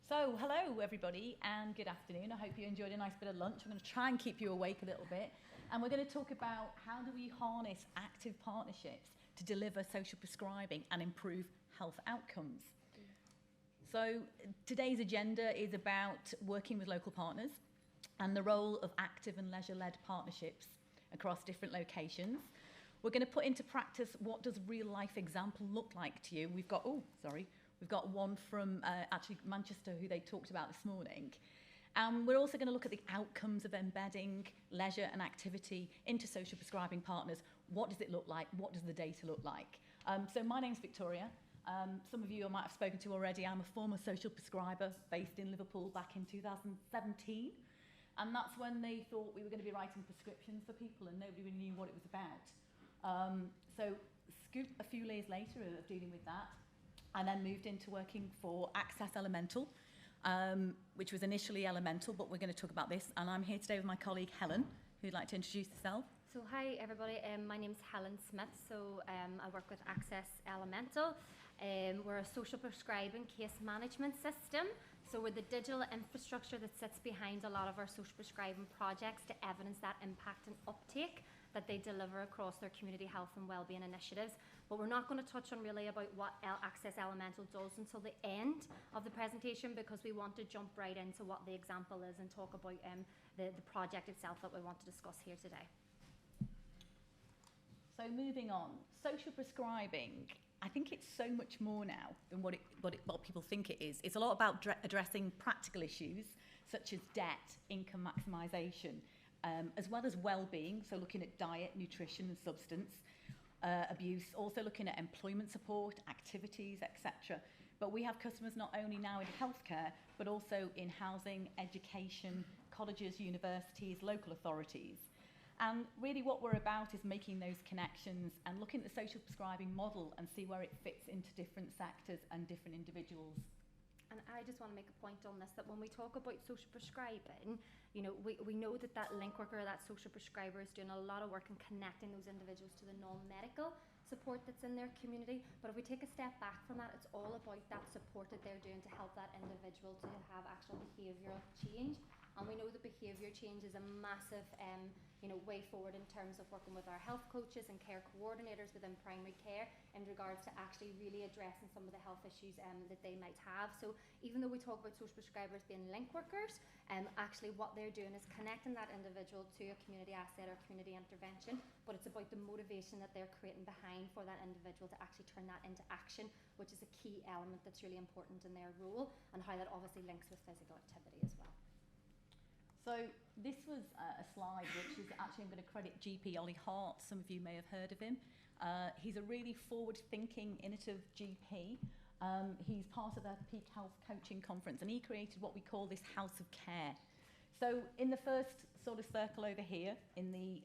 So, hello everybody and good afternoon. I hope you enjoyed a nice bit of lunch. I'm going to try and keep you awake a little bit. And we're going to talk about how do we harness active partnerships to deliver social prescribing and improve health outcomes. So, today's agenda is about working with local partners and the role of active and leisure-led partnerships across different locations. We're going to put into practice what does real-life example look like to you. We've got one from actually Manchester who they talked about this morning. We're also going to look at the outcomes of embedding leisure and activity into social prescribing partners. What does it look like? What does the data look like? So my name's Victoria. Some of you I might have spoken to already. I'm a former social prescriber based in Liverpool back in 2017. And that's when they thought we were going to be writing prescriptions for people and nobody really knew what it was about. So scoop a few years later of dealing with that. And then moved into working for Access Elemental, which was initially Elemental, but we're going to talk about this. And I'm here today with my colleague Helen, who'd like to introduce herself. So hi everybody, my name's Helen Smith. So I work with Access Elemental. We're a social prescribing case management system. So we're the digital infrastructure that sits behind a lot of our social prescribing projects to evidence that impact and uptake that they deliver across their community health and wellbeing initiatives. But we're not going to touch on really about what Access Elemental does until the end of the presentation, because we want to jump right into what the example is and talk about the project itself that we want to discuss here today. So moving on, social prescribing, I think it's so much more now than what people think it is. It's a lot about addressing practical issues such as debt, income maximisation, as well as well-being, so looking at diet, nutrition and substance abuse, also looking at employment support, activities, etc. But we have customers not only now in healthcare, but also in housing, education, colleges, universities, local authorities. And really what we're about is making those connections and looking at the social prescribing model and see where it fits into different sectors and different individuals. And I just want to make a point on this, that when we talk about social prescribing, you know, we know that that link worker, that social prescriber is doing a lot of work in connecting those individuals to the non-medical support that's in their community. But if we take a step back from that, it's all about that support that they're doing to help that individual to have actual behavioural change. And we know that behaviour change is a massive way forward in terms of working with our health coaches and care coordinators within primary care in regards to actually really addressing some of the health issues that they might have. So even though we talk about social prescribers being link workers, actually what they're doing is connecting that individual to a community asset or community intervention, but it's about the motivation that they're creating behind for that individual to actually turn that into action, which is a key element that's really important in their role, and how that obviously links with physical activity as well. So this was a slide which is actually, I'm going to credit GP Ollie Hart. Some of you may have heard of him. He's a really forward-thinking, innovative GP. He's part of the Peak Health Coaching Conference, and he created what we call this house of care. So in the first sort of circle over here, in the,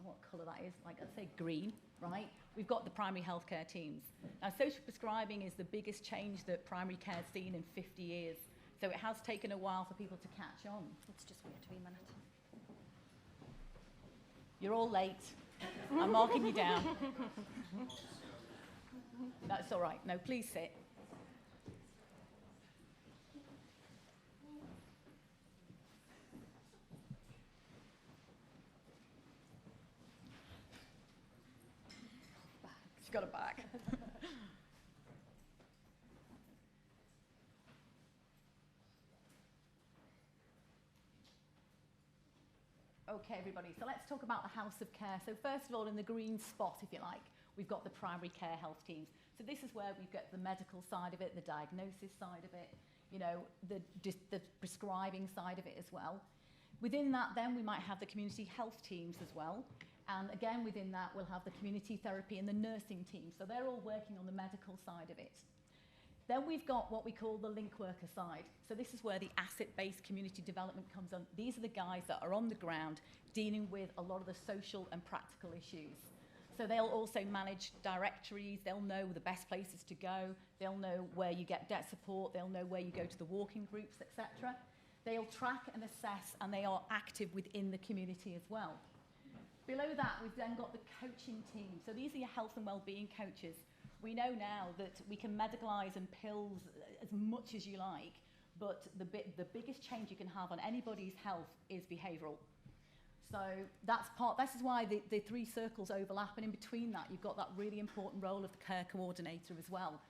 what colour that is, like I'd say green, right? We've got the primary healthcare teams. Now social prescribing is the biggest change that primary care has seen in 50 years. So it has taken a while for people to catch on. Let's just wait a minute. You're all late. I'm marking you down. That's all right. No, please sit. She's got a bag. Okay, everybody, so let's talk about the house of care. So first of all, in the green spot, if you like, we've got the primary care health teams. So this is where we've got the medical side of it, the diagnosis side of it, you know, the prescribing side of it as well. Within that, then, we might have the community health teams as well. And again, within that, we'll have the community therapy and the nursing teams. So they're all working on the medical side of it. Then we've got what we call the link worker side. So this is where the asset-based community development comes on. These are the guys that are on the ground dealing with a lot of the social and practical issues. So they'll also manage directories, they'll know the best places to go, they'll know where you get debt support, they'll know where you go to the walking groups, etc. They'll track and assess, and they are active within the community as well. Below that, we've then got the coaching team. So these are your health and wellbeing coaches. We know now that we can medicalise and pills as much as you like, but the biggest change you can have on anybody's health is behavioural. So this is why the three circles overlap, and in between that you've got that really important role of the care coordinator as well.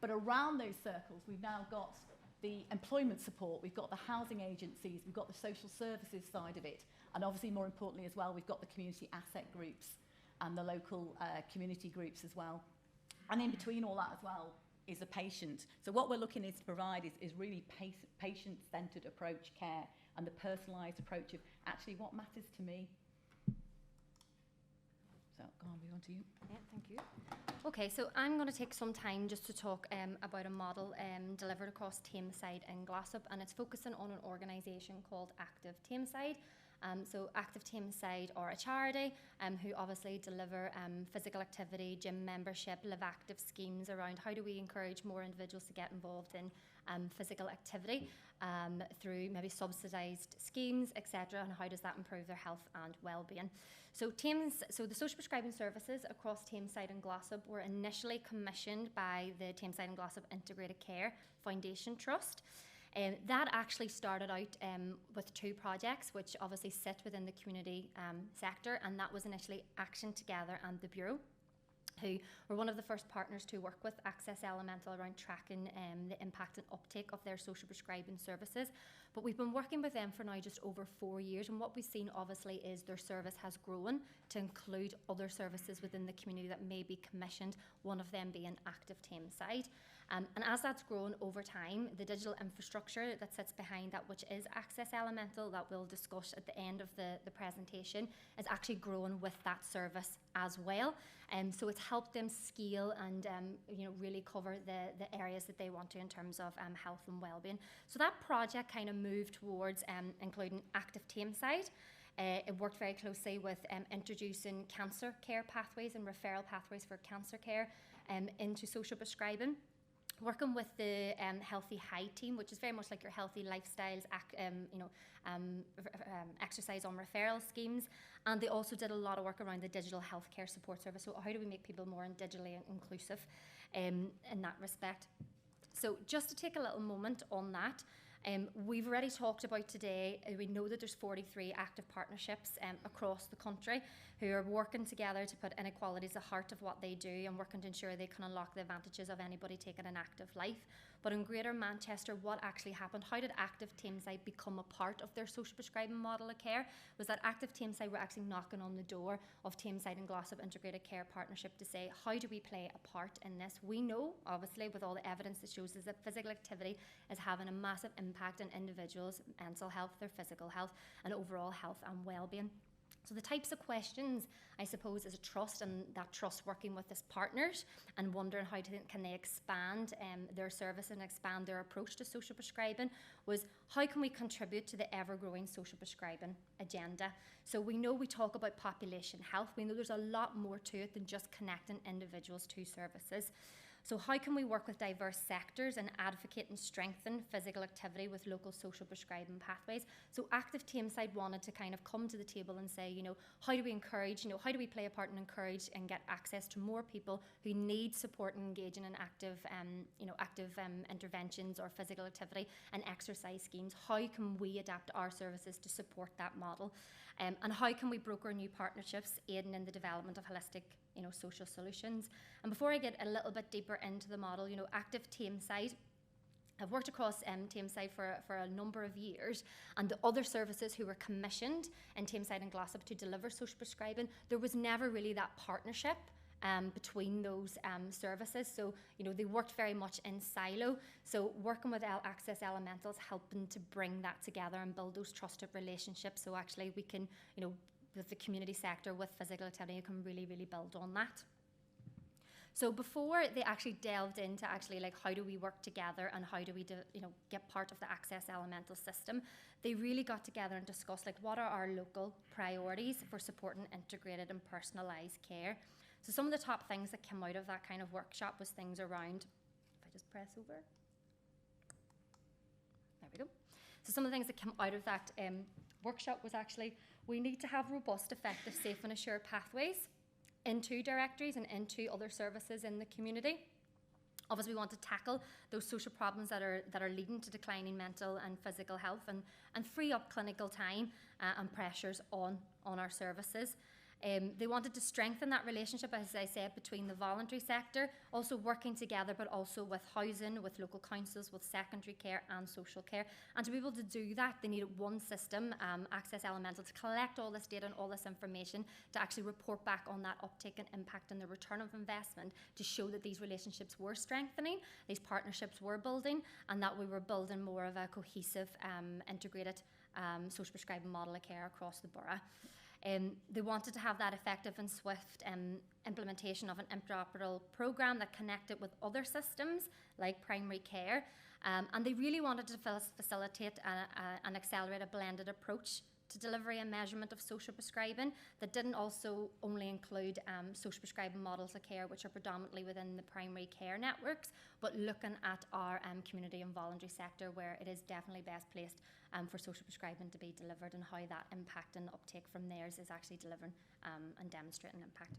But around those circles we've now got the employment support, we've got the housing agencies, we've got the social services side of it, and obviously more importantly as well, we've got the community asset groups and the local community groups as well. And in between all that as well is a patient. So what we're looking to provide is really patient-centred approach care and the personalised approach of actually what matters to me. So go on, move on to you. Yeah, thank you. Okay, so I'm going to take some time just to talk about a model delivered across Teamside in Glossop, and it's focusing on an organisation called Active Teamside. So Active Teamside are a charity who obviously deliver physical activity, gym membership, live active schemes around how do we encourage more individuals to get involved in physical activity through maybe subsidised schemes, etc., and how does that improve their health and well-being. So the social prescribing services across Teamside and Glossop were initially commissioned by the Teamside and Glossop Integrated Care Foundation Trust. That actually started out with two projects which obviously sit within the community sector, and that was initially Action Together and the Bureau, who were one of the first partners to work with Access Elemental around tracking the impact and uptake of their social prescribing services. But we've been working with them for now just over 4 years, and what we've seen obviously is their service has grown to include other services within the community that may be commissioned, one of them being Active Teamside. And as that's grown over time, the digital infrastructure that sits behind that, which is Access Elemental, that we'll discuss at the end of the presentation, is actually grown with that service as well. So it's helped them scale and really cover the areas that they want to in terms of health and well-being. So that project kind of moved towards including Active Teamside. It worked very closely with introducing cancer care pathways and referral pathways for cancer care into social prescribing. Working with the Healthy High team, which is very much like your healthy lifestyles, exercise on referral schemes, and they also did a lot of work around the digital healthcare support service. So how do we make people more digitally inclusive in that respect? So just to take a little moment on that, we've already talked about today, we know that there's 43 active partnerships across the country who are working together to put inequality at the heart of what they do and working to ensure they can unlock the advantages of anybody taking an active life. But in Greater Manchester, what actually happened, how did Active Teamside become a part of their social prescribing model of care, was that Active Teamside were actually knocking on the door of Teamside and Glossop Integrated Care Partnership to say, how do we play a part in this? We know, obviously, with all the evidence that shows us that physical activity is having a massive impact on individuals' mental health, their physical health, and overall health and well-being. So the types of questions, I suppose, is a trust, and that trust working with its partners and wondering how can they expand their service and expand their approach to social prescribing, was how can we contribute to the ever-growing social prescribing agenda? So we know we talk about population health. We know there's a lot more to it than just connecting individuals to services. So how can we work with diverse sectors and advocate and strengthen physical activity with local social prescribing pathways? So Active Teamside wanted to kind of come to the table and say, how do we encourage, how do we play a part and encourage and get access to more people who need support and engaging in active interventions or physical activity and exercise schemes? How can we adapt our services to support that model? And how can we broker new partnerships aiding in the development of holistic social solutions? And before I get a little bit deeper into the model, Active Teamside, I've worked across Teamside for a number of years, and the other services who were commissioned in Teamside and Glossop to deliver social prescribing, there was never really that partnership between those services. So, they worked very much in silo. So working with Access Elementals, helping to bring that together and build those trusted relationships. So actually we can, with the community sector, with physical activity, you can really, really build on that. So before they actually delved into how do we work together and how do we get part of the Access Elemental system, they really got together and discussed what are our local priorities for supporting integrated and personalised care. So some of the top things that came out of that kind of workshop was things around, if I just press over, there we go. So some of the things that came out of that workshop was actually, we need to have robust, effective, safe and assured pathways into directories and into other services in the community. Obviously, we want to tackle those social problems that are leading to declining mental and physical health, and free up clinical time and pressures on our services. They wanted to strengthen that relationship, as I said, between the voluntary sector, also working together, but also with housing, with local councils, with secondary care and social care. And to be able to do that, they needed one system, Access Elemental, to collect all this data and all this information, to actually report back on that uptake and impact and the return of investment, to show that these relationships were strengthening, these partnerships were building, and that we were building more of a cohesive, integrated social prescribing model of care across the borough. They wanted to have that effective and swift implementation of an interoperable programme that connected with other systems like primary care, and they really wanted to facilitate and accelerate a blended approach to delivery and measurement of social prescribing that didn't also only include social prescribing models of care, which are predominantly within the primary care networks, but looking at our community and voluntary sector, where it is definitely best placed for social prescribing to be delivered, and how that impact and uptake from theirs is actually delivering and demonstrating impact.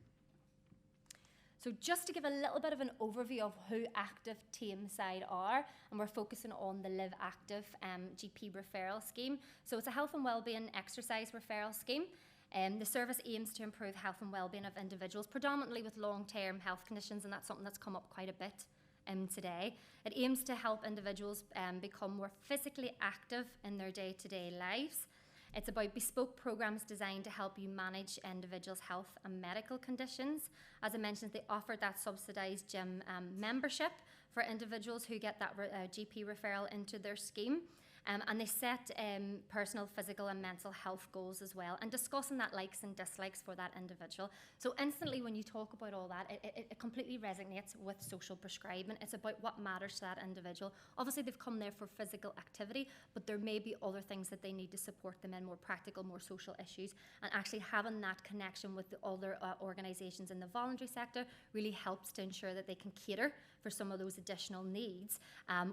So just to give a little bit of an overview of who Active Teamside are, and we're focusing on the Live Active GP referral scheme. So it's a health and wellbeing exercise referral scheme. The service aims to improve health and wellbeing of individuals, predominantly with long-term health conditions, and that's something that's come up quite a bit today. It aims to help individuals become more physically active in their day-to-day lives. It's about bespoke programs designed to help you manage individuals' health and medical conditions. As I mentioned, they offer that subsidised gym membership for individuals who get that GP referral into their scheme. And they set personal, physical and mental health goals as well, and discussing that likes and dislikes for that individual. So instantly when you talk about all that, it completely resonates with social prescribing. It's about what matters to that individual. Obviously they've come there for physical activity, but there may be other things that they need to support them in, more practical, more social issues, and actually having that connection with the other organisations in the voluntary sector really helps to ensure that they can cater for some of those additional needs,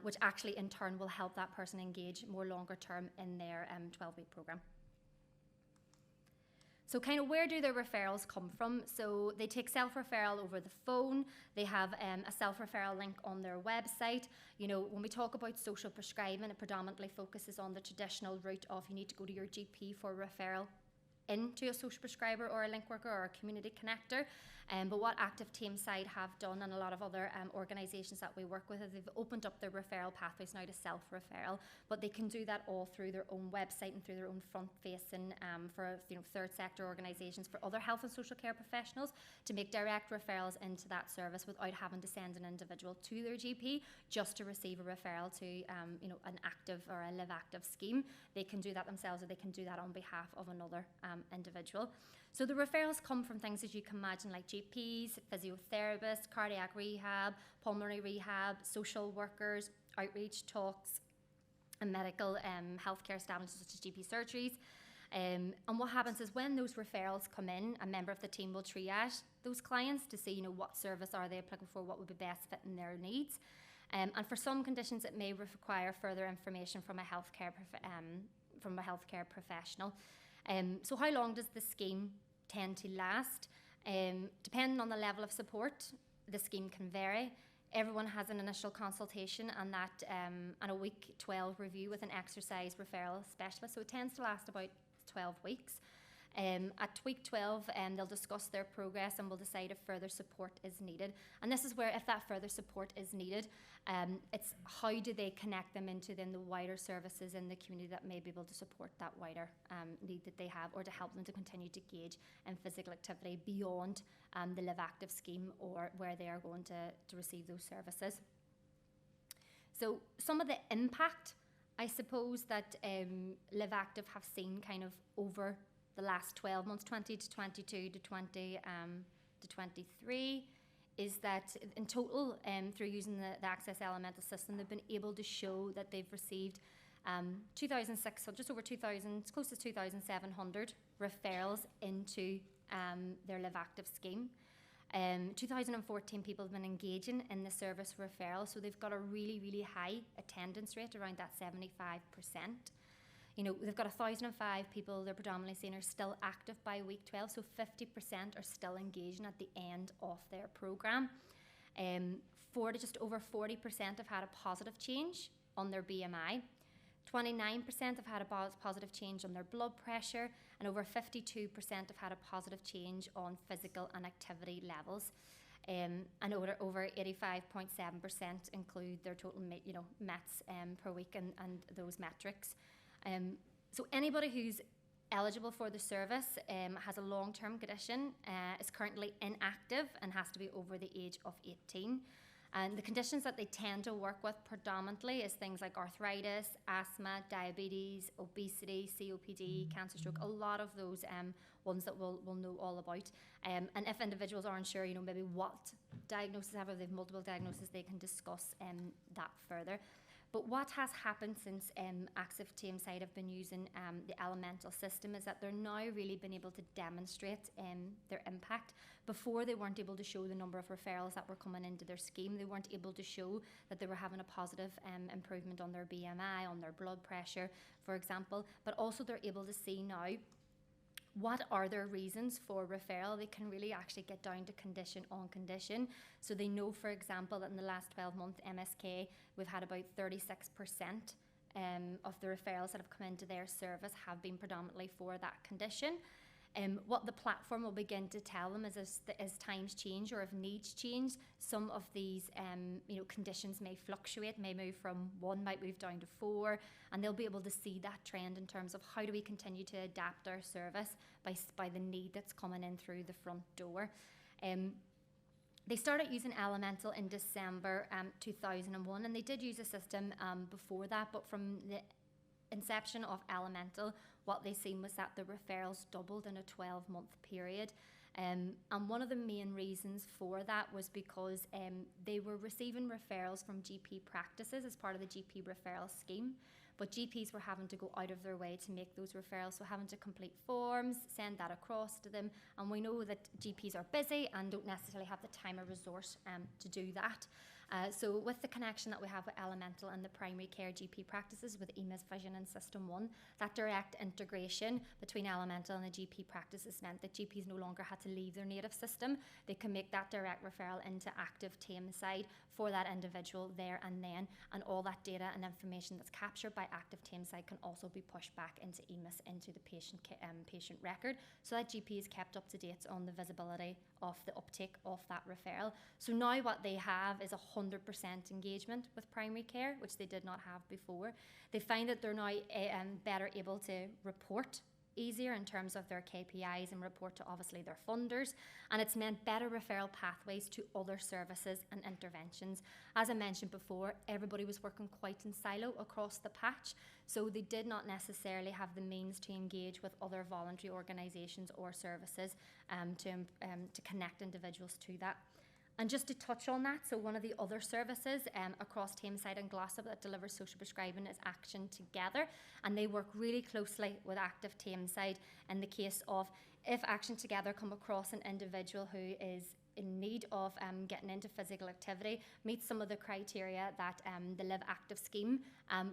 which actually in turn will help that person engage more longer term in their 12-week programme. So kind of where do their referrals come from? So they take self-referral over the phone. They have a self-referral link on their website. You know, when we talk about social prescribing, it predominantly focuses on the traditional route of you need to go to your GP for a referral into a social prescriber or a link worker or a community connector. But what Active Teamside have done, and a lot of other organisations that we work with, is they've opened up their referral pathways now to self-referral, but they can do that all through their own website and through their own front-facing for third sector organisations, for other health and social care professionals, to make direct referrals into that service without having to send an individual to their GP just to receive a referral to an active or a Live Active scheme. They can do that themselves, or they can do that on behalf of another individual. So the referrals come from things, as you can imagine, like GPs, physiotherapists, cardiac rehab, pulmonary rehab, social workers, outreach talks, and medical healthcare establishments such as GP surgeries. And what happens is when those referrals come in, a member of the team will triage those clients to see, what service are they applicable for, what would be best fitting their needs. And for some conditions, it may require further information from a healthcare professional. So how long does the scheme tend to last? Depending on the level of support, the scheme can vary. Everyone has an initial consultation and that and a week 12 review with an exercise referral specialist. So it tends to last about 12 weeks. At week 12, they'll discuss their progress and will decide if further support is needed. And this is where, if that further support is needed, it's how do they connect them into then the wider services in the community that may be able to support that wider need that they have, or to help them to continue to engage in physical activity beyond the Live Active scheme, or where they are going to receive those services. So some of the impact, I suppose, that Live Active have seen kind of over the last 12 months, 20 to 22 to 20 to 23, is that in total, through using the Access Elemental system, they've been able to show that they've received 2,600, just over 2,000, close to 2,700 referrals into their Live Active scheme. 2014 people have been engaging in the service referral, so they've got a really, really high attendance rate, around that 75%. They've got 1,005 people they're predominantly seeing are still active by week 12, so 50% are still engaging at the end of their programme. just over 40% have had a positive change on their BMI. 29% have had a positive change on their blood pressure, and over 52% have had a positive change on physical and activity levels. And over 85.7% include their total METs per week and those metrics. So anybody who's eligible for the service has a long-term condition, is currently inactive, and has to be over the age of 18. And the conditions that they tend to work with predominantly is things like arthritis, asthma, diabetes, obesity, COPD, cancer, stroke, a lot of those ones that we'll know all about. And if individuals aren't sure, maybe what diagnosis have, or they have multiple diagnoses, they can discuss that further. But what has happened since Active Teamside have been using the Elemental system is that they're now really been able to demonstrate their impact. Before, they weren't able to show the number of referrals that were coming into their scheme. They weren't able to show that they were having a positive improvement on their BMI, on their blood pressure, for example. But also they're able to see now what are their reasons for referral. They can really actually get down to condition on condition. So they know, for example, that in the last 12 months, MSK, we've had about 36% of the referrals that have come into their service have been predominantly for that condition. What the platform will begin to tell them is as times change or if needs change, some of these conditions may fluctuate, may move from 1, might move down to 4, and they'll be able to see that trend in terms of how do we continue to adapt our service by the need that's coming in through the front door. They started using Elemental in December 2001, and they did use a system before that, but from the inception of Elemental, what they seen was that the referrals doubled in a 12-month period. And one of the main reasons for that was because they were receiving referrals from GP practices as part of the GP referral scheme, but GPs were having to go out of their way to make those referrals, so having to complete forms, send that across to them, and we know that GPs are busy and don't necessarily have the time or resource to do that. So with the connection that we have with Elemental and the primary care GP practices with EMA's Vision and System 1, that direct integration between Elemental and the GP practices meant that GPs no longer had to leave their native system. They can make that direct referral into Active Teamside for that individual there and then, and all that data and information that's captured by Active Teamside can also be pushed back into EMAS, into the patient record, so that GP is kept up to date on the visibility of the uptake of that referral. So now what they have is 100% engagement with primary care, which they did not have before. They find that they're now better able to report easier in terms of their KPIs and report to obviously their funders, and it's meant better referral pathways to other services and interventions. As I mentioned before, everybody was working quite in silo across the patch, so they did not necessarily have the means to engage with other voluntary organisations or services to connect individuals to that. And just to touch on that, so one of the other services across Teamside and Glossop that delivers social prescribing is Action Together, and they work really closely with Active Teamside in the case of if Action Together come across an individual who is in need of getting into physical activity, meets some of the criteria that the Live Active scheme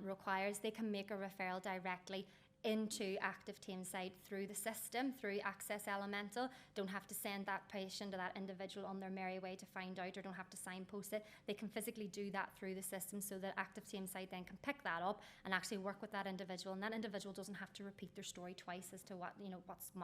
requires, they can make a referral directly into Active Teamside through the system, through Access Elemental. Don't have to send that patient or that individual on their merry way to find out, or don't have to signpost it. They can physically do that through the system, so that Active Teamside then can pick that up and actually work with that individual, and that individual doesn't have to repeat their story twice as to what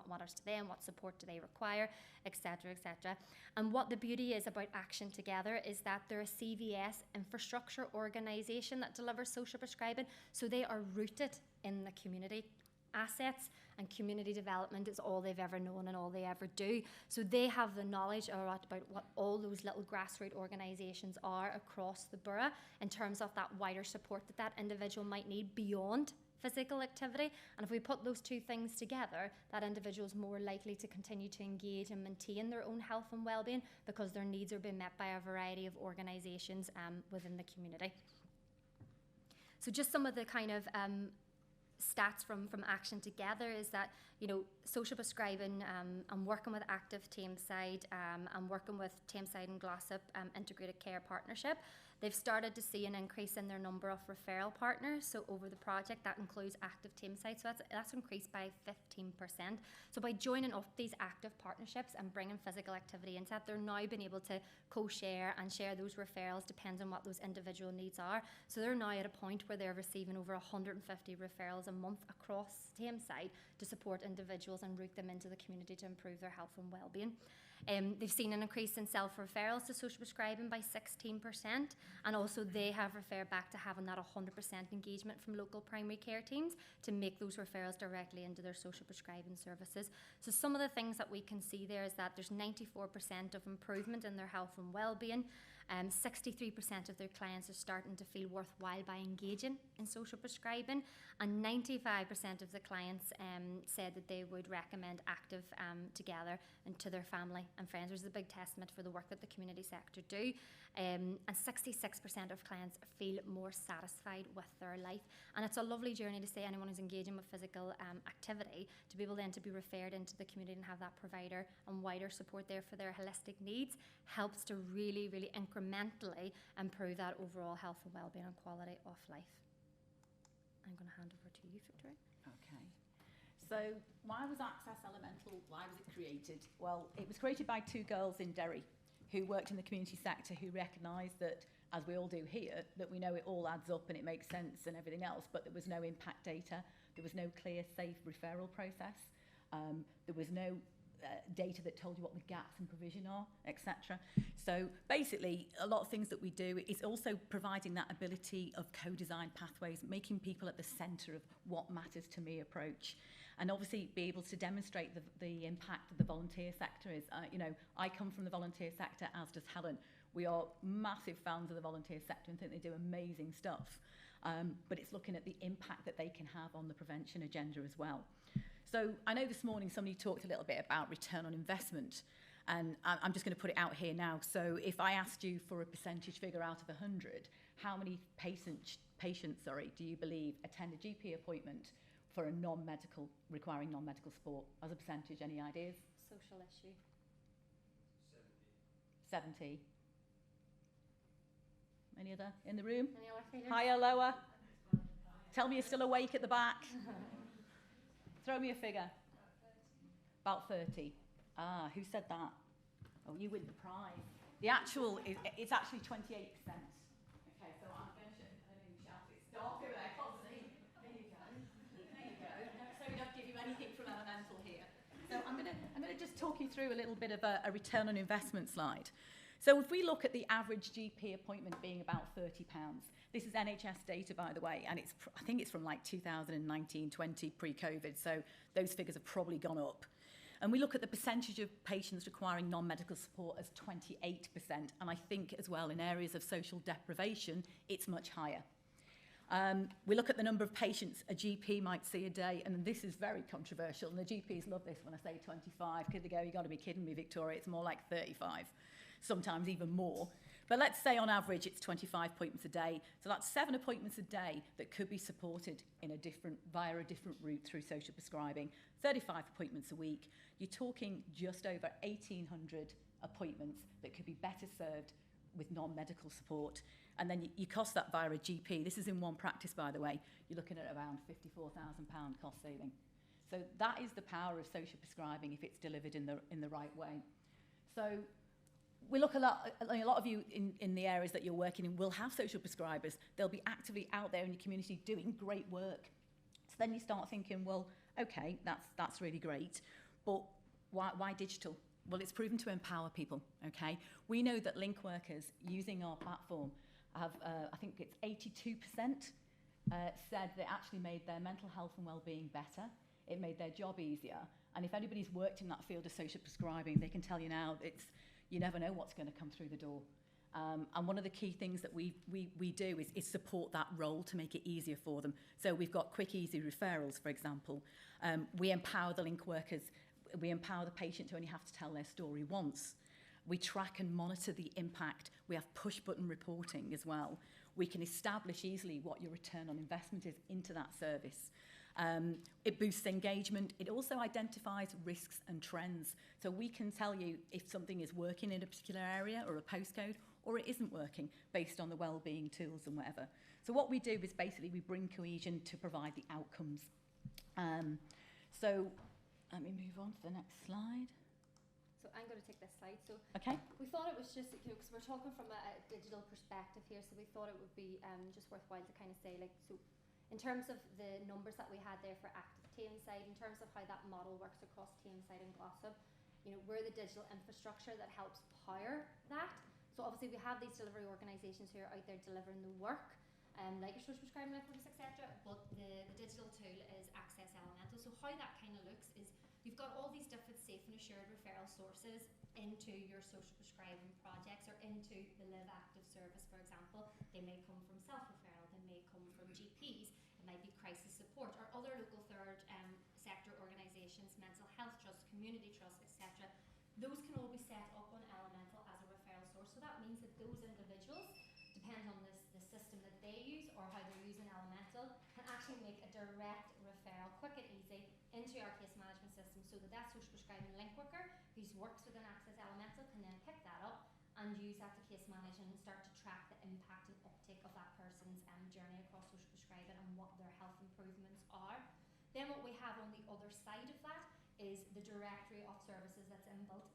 matters to them, what support do they require, etc., etc. And what the beauty is about Action Together is that they're a CVS infrastructure organisation that delivers social prescribing, so they are rooted in the community. Assets and community development is all they've ever known and all they ever do. So they have the knowledge about what all those little grassroots organisations are across the borough in terms of that wider support that individual might need beyond physical activity. And if we put those two things together, that individual is more likely to continue to engage and maintain their own health and well-being, because their needs are being met by a variety of organisations within the community. So just some of the kind of stats from Action Together is that, social prescribing, I'm working with Active Teamside, I'm working with Teamside and Glossop Integrated Care Partnership. They've started to see an increase in their number of referral partners. So over the project, that includes active Teamside. So that's increased by 15%. So by joining up these active partnerships and bringing physical activity into that, they're now being able to co-share and share those referrals depending on what those individual needs are. So they're now at a point where they're receiving over 150 referrals a month across Teamside to support individuals and route them into the community to improve their health and well-being. They've seen an increase in self-referrals to social prescribing by 16%, and also they have referred back to having that 100% engagement from local primary care teams to make those referrals directly into their social prescribing services. So some of the things that we can see there is that there's 94% of improvement in their health and well-being. 63% of their clients are starting to feel worthwhile by engaging in social prescribing, and 95% of the clients said that they would recommend active together and to their family and friends, which is a big testament for the work that the community sector do. And 66% of clients feel more satisfied with their life. And it's a lovely journey to say anyone who's engaging with physical activity to be able then to be referred into the community and have that provider and wider support there for their holistic needs helps to really, really incrementally improve that overall health and well-being and quality of life. I'm going to hand over to you, Victoria. Okay. So why was Access Elemental, why was it created? Well, it was created by two girls in Derry who worked in the community sector who recognised that, as we all do here, that we know it all adds up and it makes sense and everything else, but there was no impact data, there was no clear, safe referral process, there was no data that told you what the gaps in provision are, etc. So basically, a lot of things that we do is also providing that ability of co-design pathways, making people at the centre of what matters to me approach. And obviously be able to demonstrate the impact of the volunteer sector is, I come from the volunteer sector, as does Helen. We are massive fans of the volunteer sector and think they do amazing stuff. But it's looking at the impact that they can have on the prevention agenda as well. So I know this morning somebody talked a little bit about return on investment, and I'm just going to put it out here now. So if I asked you for a percentage figure out of 100, how many patients, do you believe attend a GP appointment for a requiring non-medical support as a percentage? Any ideas? Social issue. 70. Any other in the room? Any other figures? Higher, lower? Tell me you're still awake at the back. Throw me a figure. About 30. Ah, who said that? Oh, you win the prize. The actual, it's actually 28%. Okay, so I'm going to shout it. It's dark over there, I can't see. There you go. There you go. So we don't give you anything from Elemental here. So I'm going to just talk you through a little bit of a return on investment slide. So if we look at the average GP appointment being about £30, this is NHS data, by the way, and I think it's from like 2019-20 pre-COVID, so those figures have probably gone up. And we look at the percentage of patients requiring non-medical support as 28%, and I think as well in areas of social deprivation, it's much higher. We look at the number of patients a GP might see a day, and this is very controversial, and the GPs love this when I say 25, because they go, you've got to be kidding me, Victoria, it's more like 35. Sometimes even more. But let's say on average it's 25 appointments a day. So that's 7 appointments a day that could be supported via a different route through social prescribing. 35 appointments a week. You're talking just over 1,800 appointments that could be better served with non-medical support. And then you cost that via a GP. This is in one practice, by the way. You're looking at around £54,000 cost saving. So that is the power of social prescribing if it's delivered in the right way. So we look a lot of you in the areas that you're working in will have social prescribers. They'll be actively out there in your community doing great work. So then you start thinking, well, okay, that's really great, but why digital? Well, it's proven to empower people, okay? We know that link workers using our platform have, I think it's 82% said that it actually made their mental health and well-being better. It made their job easier. And if anybody's worked in that field of social prescribing, they can tell you now you never know what's going to come through the door. And one of the key things that we do is support that role to make it easier for them. So we've got quick, easy referrals, for example. We empower the link workers. We empower the patient to only have to tell their story once. We track and monitor the impact. We have push-button reporting as well. We can establish easily what your return on investment is into that service. It boosts engagement. It also identifies risks and trends. So we can tell you if something is working in a particular area or a postcode, or it isn't working based on the wellbeing tools and whatever. So what we do is basically we bring cohesion to provide the outcomes. So let me move on to the next slide. So I'm going to take this slide. So Okay. we thought it was just, because we're talking from a digital perspective here, so we thought it would be just worthwhile to kind of say, like, so in terms of the numbers that we had there for active Teamside, in terms of how that model works across Teamside and Glossop, we're the digital infrastructure that helps power that. So obviously we have these delivery organisations who are out there delivering the work, like your social prescribing networks, etc. But the digital tool is Access Elemental. So how that kind of looks is you've got all these different safe and assured referral sources into your social prescribing projects or into the Live Active service, for example. They may come from self-referral, they may come from GPs, it might be crisis support or other local third sector organisations, mental health trusts, community trusts, etc. Those can all be set up on Elemental as a referral source. So that means that those individuals, depending on the system that they use or how they're using Elemental, can actually make a direct referral, quick and easy, into our case management system, so that social prescribing link worker who works within Access Elemental can then pick that up and use that to case manage and start to track the impact and uptake of that person's journey across social prescribing and what their health improvements are. Then what we have on the other side of that is the directory of services that's inbuilt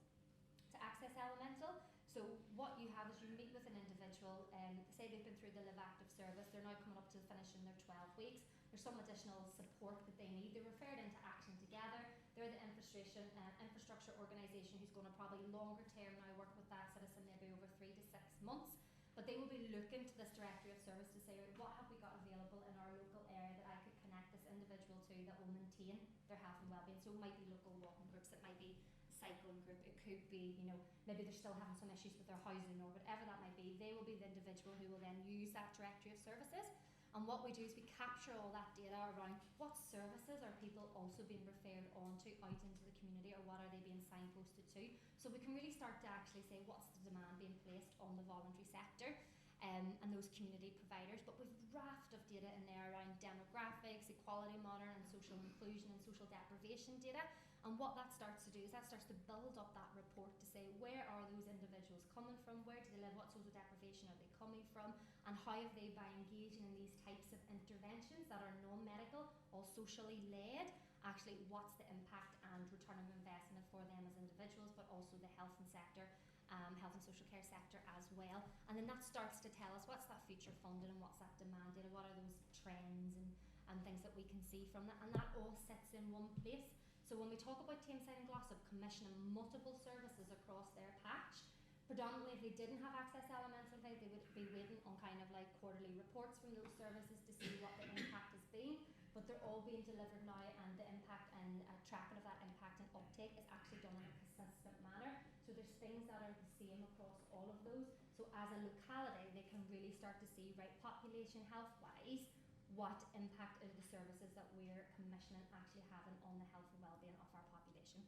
to Access Elemental. So what you have is you meet with an individual, say they've been through the Live Active service, they're now coming up to finishing their 12 weeks, there's some additional support that they need, they're referred into Action Together, they're the infrastructure organisation who's going to probably longer term now work with that citizen maybe over 3 to 6 months, but they will be looking to this directory of service to say, what have we got available in our local area that I could connect this individual to that will maintain their health and wellbeing. So it might be local walking groups, it might be cycling group, it could be, maybe they're still having some issues with their housing or whatever that might be. They will be the individual who will then use that directory of services. And what we do is we capture all that data around what services are people also being referred onto out into the community, or what are they being signposted to. So we can really start to actually say what's the demand being placed on the voluntary sector and those community providers. But we've a raft of data in there around demographics, equality monitoring, and social inclusion and social deprivation data. And what that starts to do is that starts to build up that report to say, where are those individuals coming from, where do they live, what social deprivation are they coming from, and how have they, by engaging in these types of interventions that are non-medical or socially led, actually what's the impact and return on investment for them as individuals, but also the health and sector, health and social care sector as well. And then that starts to tell us what's that future funding and what's that demand data, what are those trends and things that we can see from that, and that all sits in one place. So when we talk about Teamside and Glossop commissioning multiple services across their patch, predominantly if they didn't have Access Elemental, they would be waiting on kind of like quarterly reports from those services to see what the impact has been, but they're all being delivered now, and the impact and tracking of that impact and uptake is actually done in a consistent manner. So there's things that are the same across all of those. So as a locality, they can really start to see, right, population health-wise, what impact are the services that we're commissioning actually having on the health and wellbeing of our population.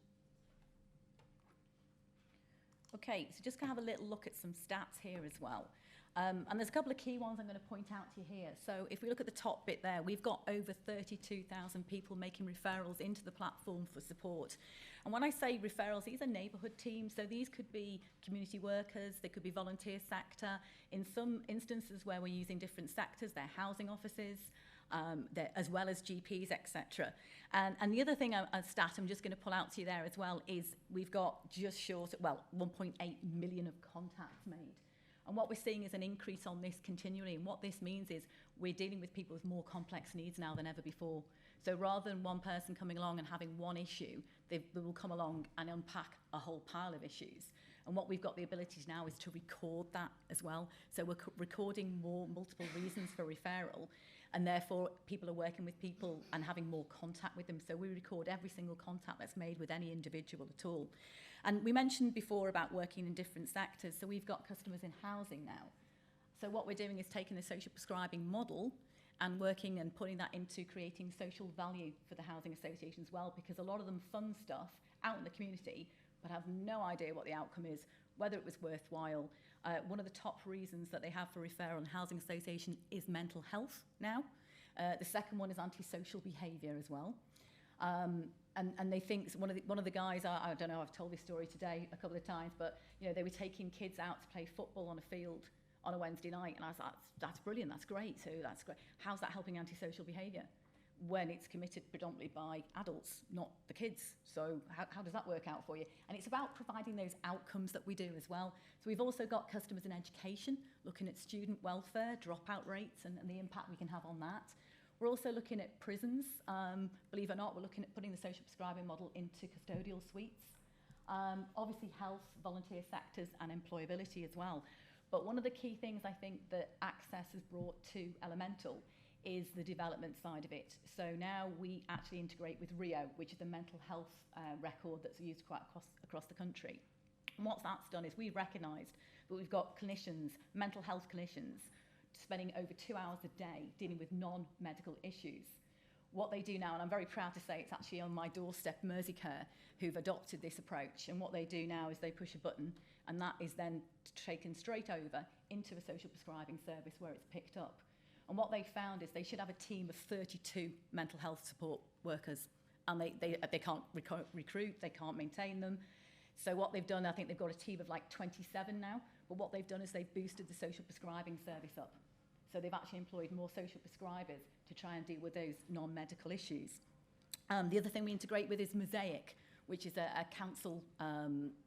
Okay, so just going to have a little look at some stats here as well. And there's a couple of key ones I'm going to point out to you here. So if we look at the top bit there, we've got over 32,000 people making referrals into the platform for support. And when I say referrals, these are neighbourhood teams. So these could be community workers, they could be volunteer sector. In some instances where we're using different sectors, they're housing offices, as well as GPs, etc. And the other thing, a stat I'm just going to pull out to you there as well, is we've got just short, 1.8 million of contacts made. And what we're seeing is an increase on this continually. And what this means is we're dealing with people with more complex needs now than ever before. So rather than one person coming along and having one issue, they will come along and unpack a whole pile of issues. And what we've got the ability now is to record that as well. So we're recording multiple reasons for referral, and therefore people are working with people and having more contact with them. So we record every single contact that's made with any individual at all. And we mentioned before about working in different sectors. So we've got customers in housing now. So what we're doing is taking the social prescribing model and working and putting that into creating social value for the housing association as well, because a lot of them fund stuff out in the community but have no idea what the outcome is, whether it was worthwhile. One of the top reasons that they have for referral in housing association is mental health now. The second one is antisocial behaviour as well. and they think one of the guys, I don't know, I've told this story today a couple of times, but they were taking kids out to play football on a field on a Wednesday night, and I was like, that's brilliant, that's great. So that's great. How's that helping antisocial behaviour when it's committed predominantly by adults, not the kids? So how does that work out for you? And it's about providing those outcomes that we do as well. So we've also got customers in education, looking at student welfare, dropout rates, and the impact we can have on that. We're also looking at prisons. Believe it or not, we're looking at putting the social prescribing model into custodial suites. Obviously health, volunteer sectors, and employability as well. But one of the key things I think that Access has brought to Elemental is the development side of it. So now we actually integrate with RIO, which is a mental health record that's used quite across the country. And what that's done is we've recognised that we've got clinicians, mental health clinicians, spending over 2 hours a day dealing with non-medical issues. What they do now, and I'm very proud to say it's actually on my doorstep, Merseycare, who've adopted this approach. And what they do now is they push a button, and that is then taken straight over into a social prescribing service where it's picked up. And what they found is they should have a team of 32 mental health support workers, and they can't recruit, they can't maintain them. So what they've done, I think they've got a team of like 27 now, but what they've done is they've boosted the social prescribing service up. So they've actually employed more social prescribers to try and deal with those non-medical issues. The other thing we integrate with is Mosaic, which is a council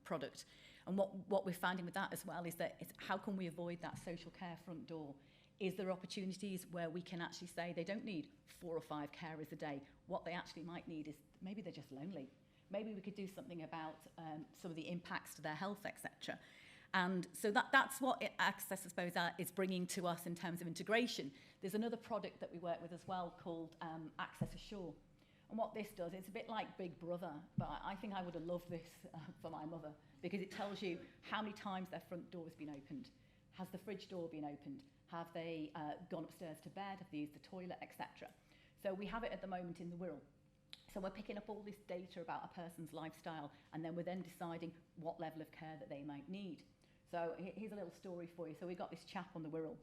product. And what we're finding with that as well is that it's how can we avoid that social care front door? Is there opportunities where we can actually say they don't need 4 or 5 carers a day? What they actually might need is maybe they're just lonely. Maybe we could do something about some of the impacts to their health, etc. And so that's what Access, I suppose, is bringing to us in terms of integration. There's another product that we work with as well called Access Assure. And what this does, it's a bit like Big Brother, but I think I would have loved this for my mother, because it tells you how many times their front door has been opened. Has the fridge door been opened? Have they gone upstairs to bed? Have they used the toilet, etc.? So we have it at the moment in the Wirral. So we're picking up all this data about a person's lifestyle, and then we're then deciding what level of care that they might need. So here's a little story for you. So we got this chap on the Wirral,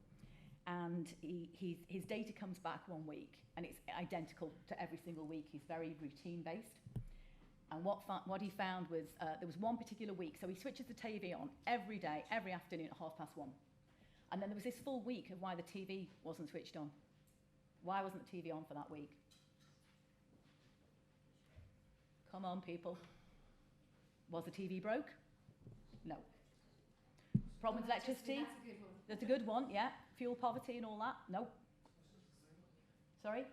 and his data comes back 1 week, and it's identical to every single week. He's very routine-based. And what he found was there was one particular week, so he switches the TV on every day, every afternoon at 1:30. And then there was this full week of why the TV wasn't switched on. Why wasn't the TV on for that week? Come on, people. Was the TV broke? No. Problem with electricity? That's a good one. That's a good one, yeah. Fuel poverty and all that? No. Sorry?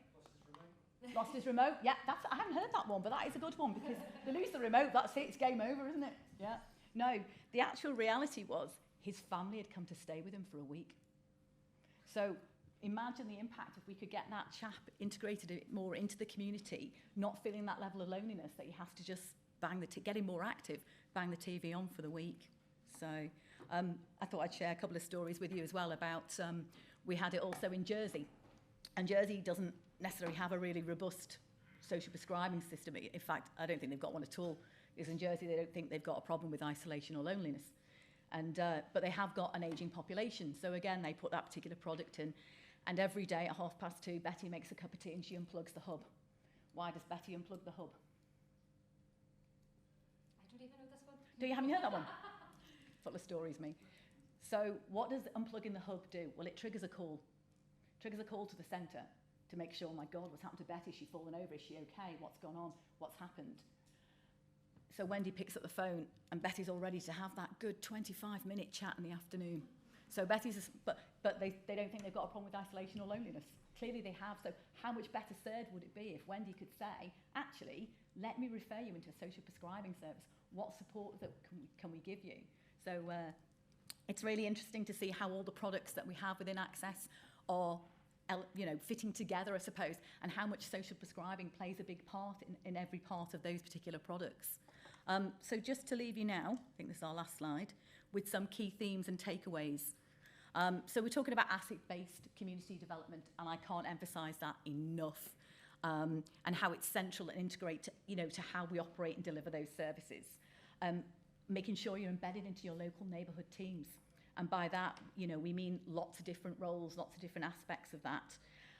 Lost his remote? Yeah, I haven't heard that one, but that is a good one, because they lose the remote, that's it, it's game over, isn't it? Yeah. No, the actual reality was his family had come to stay with him for a week. So imagine the impact if we could get that chap integrated a bit more into the community, not feeling that level of loneliness that he has to just get him more active, bang the TV on for the week. So I thought I'd share a couple of stories with you as well about, we had it also in Jersey. And Jersey doesn't necessarily have a really robust social prescribing system. In fact, I don't think they've got one at all. Because in Jersey, they don't think they've got a problem with isolation or loneliness. And, but they have got an ageing population. So again, they put that particular product in. And every day at 2:30, Betty makes a cup of tea and she unplugs the hub. Why does Betty unplug the hub? I don't even know this one. Haven't you heard that one? Full of stories, me. So what does unplugging the hub do? Well, it triggers a call. Triggers a call to the centre to make sure, oh my God, what's happened to Betty? Is she fallen over? Is she okay? What's gone on? What's happened? So Wendy picks up the phone and Betty's all ready to have that good 25-minute chat in the afternoon. So Betty's, but they don't think they've got a problem with isolation or loneliness. Clearly they have. So how much better served would it be if Wendy could say, actually, let me refer you into a social prescribing service. What support that can we give you? So it's really interesting to see how all the products that we have within Access are fitting together, I suppose, and how much social prescribing plays a big part in every part of those particular products. So just to leave you now, I think this is our last slide, with some key themes and takeaways. So we're talking about asset-based community development, and I can't emphasise that enough, and how it's central and integrate to how we operate and deliver those services. Making sure you're embedded into your local neighbourhood teams. And by that, we mean lots of different roles, lots of different aspects of that.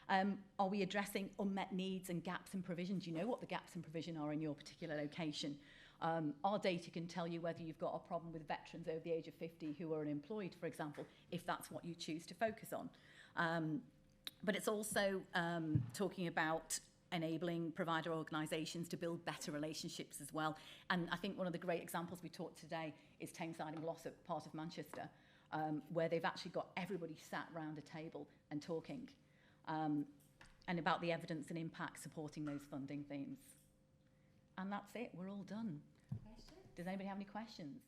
Are we addressing unmet needs and gaps in provision? Do you know what the gaps in provision are in your particular location? Our data can tell you whether you've got a problem with veterans over the age of 50 who are unemployed, for example, if that's what you choose to focus on. But it's also talking about enabling provider organisations to build better relationships as well. And I think one of the great examples we talked today is Teamside and Glossop, part of Manchester, where they've actually got everybody sat round a table and talking, and about the evidence and impact supporting those funding themes. And that's it, we're all done. Does anybody have any questions?